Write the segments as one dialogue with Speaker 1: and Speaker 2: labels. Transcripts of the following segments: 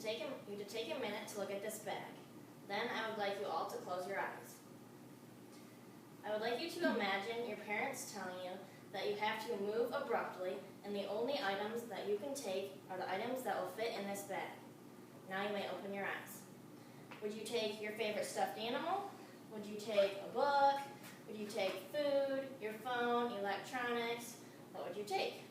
Speaker 1: to take a minute to look at this bag. Then I would like you all to close your eyes. I would like you to imagine your parents telling you that you have to move abruptly and the only items that you can take are the items that will fit in this bag. Now you may open your eyes. Would you take your favorite stuffed animal? Would you take a book? Would you take food, your phone, electronics? What would you take?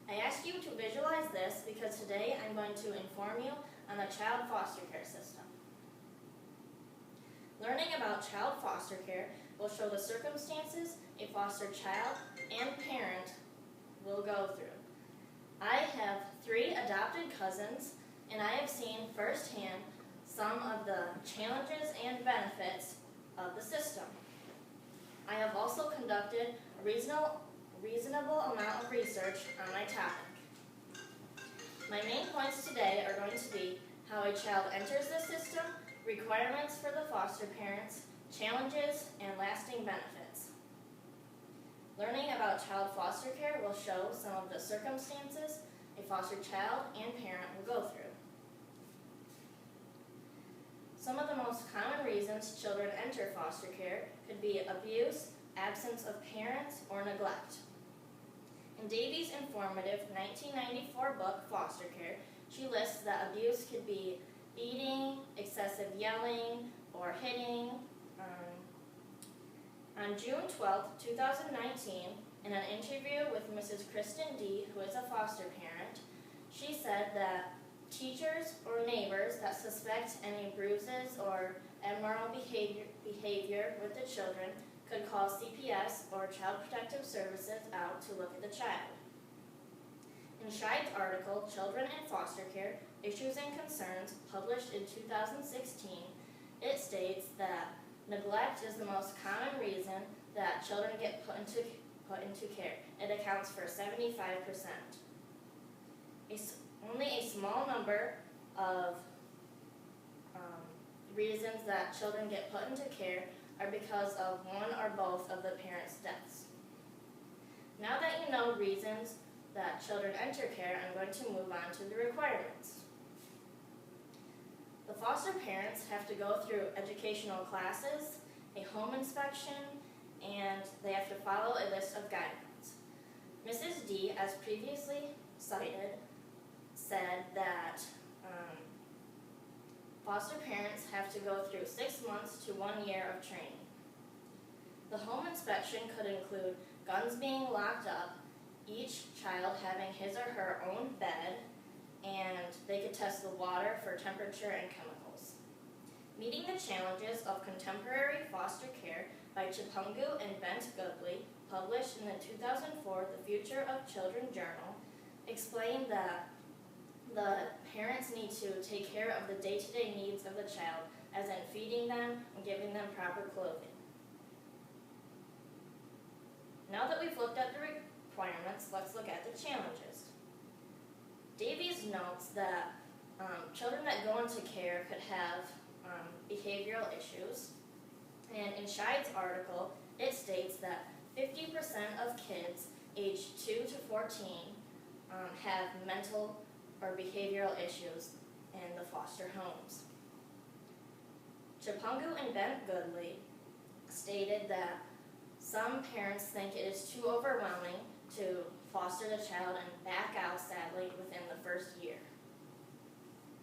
Speaker 1: I ask you to visualize this because today I'm going to inform you on the child foster care system. Learning about child foster care will show the circumstances a foster child and parent will go through. I have 3 adopted cousins, and I have seen firsthand some of the challenges and benefits of the system. I have also conducted a reasonable amount of research on my topic. My main points today are going to be how a child enters the system, requirements for the foster parents, challenges, and lasting benefits. Learning about child foster care will show some of the circumstances a foster child and parent will go through. Some of the most common reasons children enter foster care could be abuse, absence of parents, or neglect. In Davies' informative 1994 book, Foster Care, she lists that abuse could be beating, excessive yelling, or hitting. On June 12, 2019, in an interview with Mrs. Kristen D., who is a foster parent, she said that teachers or neighbors that suspect any bruises or abnormal behavior with the children could call CPS or Child Protective Services out to look at the child. In Scheid's article, Children in Foster Care, Issues and Concerns, published in 2016, it states that neglect is the most common reason that children get put into care. It accounts for 75%. Only a small number of reasons that children get put into care are because of one or both of the parents' deaths. Now that you know reasons that children enter care, I'm going to move on to the requirements. The foster parents have to go through educational classes, a home inspection, and they have to follow a list of guidelines. Mrs. D, as previously cited, said that foster parents have to go through 6 months to 1 year of training. The home inspection could include guns being locked up, each child having his or her own bed, and they could test the water for temperature and chemicals. Meeting the Challenges of Contemporary Foster Care by Chipungu and Bent Goodley, published in the 2004 The Future of Children Journal, explained that the parents need to take care of the day-to-day needs of the child, as in feeding them and giving them proper clothing. Now that we've looked at the requirements, let's look at the challenges. Davies notes that children that go into care could have behavioral issues, and in Scheid's article, it states that 50% of kids aged 2 to 14 have mental or behavioral issues in the foster homes. Chipungu and Bent Goodley stated that some parents think it is too overwhelming to foster the child and back out, sadly, within the first year.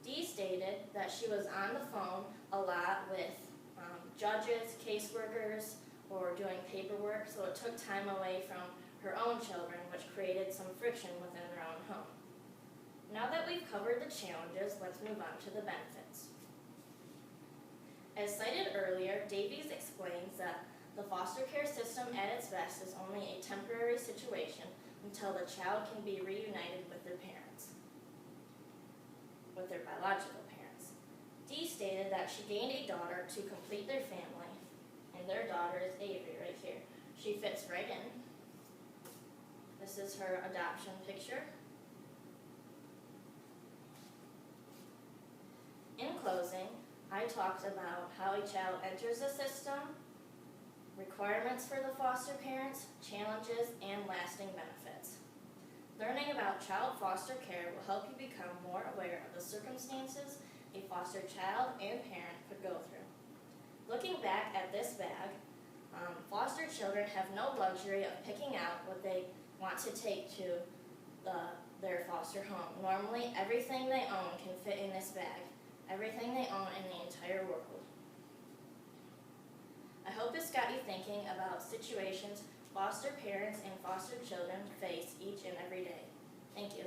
Speaker 1: Dee stated that she was on the phone a lot with judges, caseworkers, or doing paperwork, so it took time away from her own children, which created some friction within their own home. Now that we've covered the challenges, let's move on to the benefits. As cited earlier, Davies explains that the foster care system at its best is only a temporary situation until the child can be reunited with their parents, with their biological parents. Dee stated that she gained a daughter to complete their family, and their daughter is Avery right here. She fits right in. This is her adoption picture. In closing, I talked about how a child enters the system, requirements for the foster parents, challenges, and lasting benefits. Learning about child foster care will help you become more aware of the circumstances a foster child and parent could go through. Looking back at this bag, foster children have no luxury of picking out what they want to take to their foster home. Normally, everything they own can fit in this bag. Everything they own in the entire world. I hope this got you thinking about situations foster parents and foster children face each and every day. Thank you.